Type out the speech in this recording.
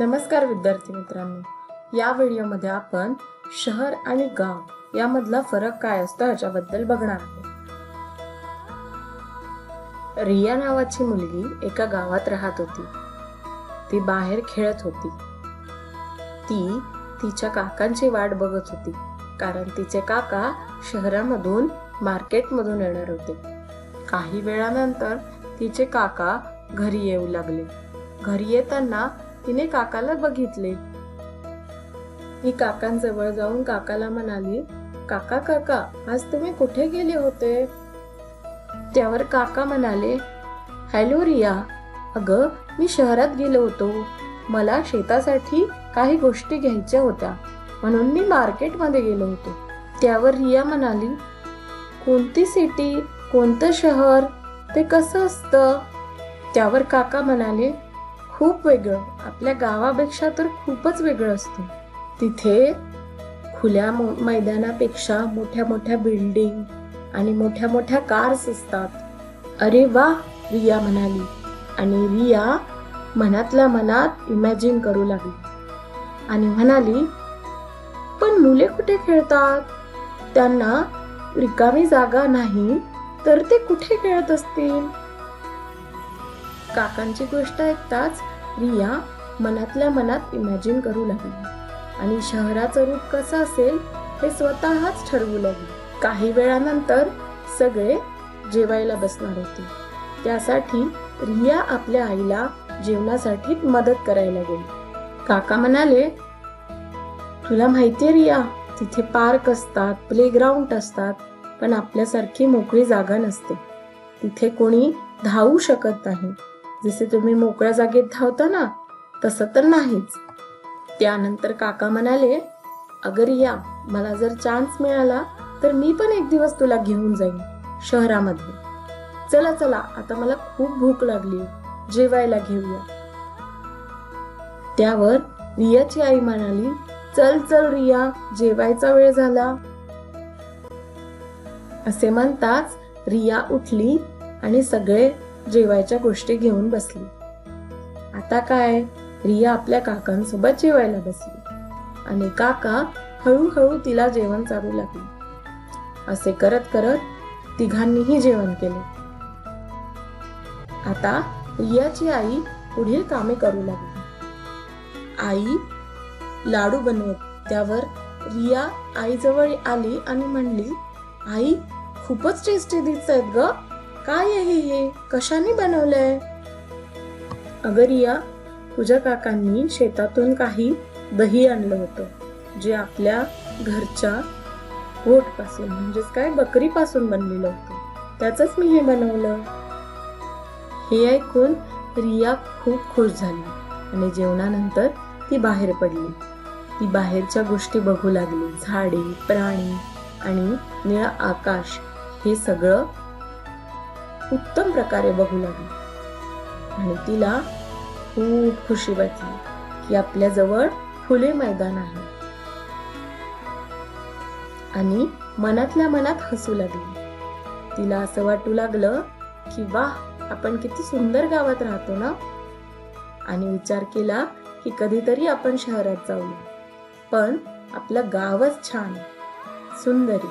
नमस्कार विद्यार्थी मित्रांनो, या व्हिडिओमध्ये आपण शहर आणि गाव यामधला फरक काय असतो याच्याबद्दल बघणार आहोत. रिया नावाची मुलगी एका गावात राहत होती. ती बाहेर खेळत होती. ती तिच्या काकांची वाट बघत होती, कारण तिचे काका शहरामधून मार्केटमधून येणार होते. काही वेळानंतर तिचे काका घरी येऊ लागले. घरी येताना तिने काकाला बघितले. ती काकांजवळ जाऊन काकाला म्हणाली, काका काका आज तुम्ही कुठे गेले होते? त्यावर काका म्हणाले, हॅलो रिया, अगं मी शहरात गेलो होतो. मला शेतासाठी काही गोष्टी घ्यायच्या होत्या, म्हणून मी मार्केटमध्ये गेलो होतो. त्यावर रिया म्हणाली, कोणती सिटी, कोणतं शहर, ते कसं असतं? त्यावर काका म्हणाले, खूप वेगळं, आपल्या गावापेक्षा तर खूपच वेगळं असतं. तिथे खुल्या मैदानापेक्षा मोठ्या मोठ्या बिल्डिंग आणि मोठ्या मोठ्या कार्स असतात. अरे वा, रिया म्हणाली. आणि रिया मनातल्या मनात इमॅजिन करू लागली आणि म्हणाली, पण मुले कुठे खेळतात? त्यांना रिकामी जागा नाही तर ते कुठे खेळत असतील? काकांची गोष्ट ऐकताच रिया मनातल्या मनात इमॅजिन करू लागली आणि शहराचं रूप कसं असेल हे स्वतःच ठरवू लागली. काही वेळानंतर सगळे जेवायला बसणार होते. त्यासाठी रिया आपल्या आईला जेवणासाठी मदत करायला गेली. काका म्हणाले, तुला माहितीये रिया, तिथे पार्क असतात, प्लेग्राऊंड असतात, पण आपल्यासारखी मोकळी जागा नसते. तिथे कोणी धावू शकत नाही. जसे तुम्ही मोकळ्या जागेत धावता ना, तसं तर नाहीच. त्यानंतर काका म्हणाले, अगं रिया, मला जर चान्स मिळाला तर मी पण एक दिवस तुला घेऊन जाईन शहरामध्ये. चला चला, आता मला खूप भूक लागली, जेवायला घेऊया. त्यावर रियाची आई म्हणाली, चल चल रिया, जेवायचा वेळ झाला. असे म्हणताच रिया उठली आणि सगळे जेवायच्या गोष्टी घेऊन बसली. आता काय, रिया आपल्या काकांसोबत जेवायला बसली आणि काका हळूहळू तिला जेवण चालू लागले. असे करत करत तिघांनीही जेवण केले. आता रियाची आई पुढील कामे करू लागली. आई लाडू बनवत. त्यावर रिया आईजवळ आली आणि म्हणली, आई खूपच टेस्टी दिसतायत ग, काय आहे हे, कशाने बनवलंय? अगं रिया, तुझ्या काकांनी शेतातून काही दही आणलं होतं, जे आपल्या घरच्या गोठ पासून म्हणजेच काय बकरी पासून बनलेलं होतं. त्याचंच मी हे बनवलं. हे ऐकून रिया खूप खुश झाली आणि जेवणानंतर ती बाहेर पडली. ती बाहेरच्या गोष्टी बघू लागली. झाडे, प्राणी आणि निळं आकाश हे सगळं उत्तम प्रकारे बघू लागली आणि तिला खूप खुशी वाटली की आपल्या जवळ खुले मैदान आहे. आणि मनातल्या मनात हसू लागली. तिला असं वाटू लागलं की वाह, आपण किती सुंदर गावात राहतो ना. आणि विचार केला की कधीतरी आपण शहरात जाऊया, पण आपलं गावच छान सुंदर.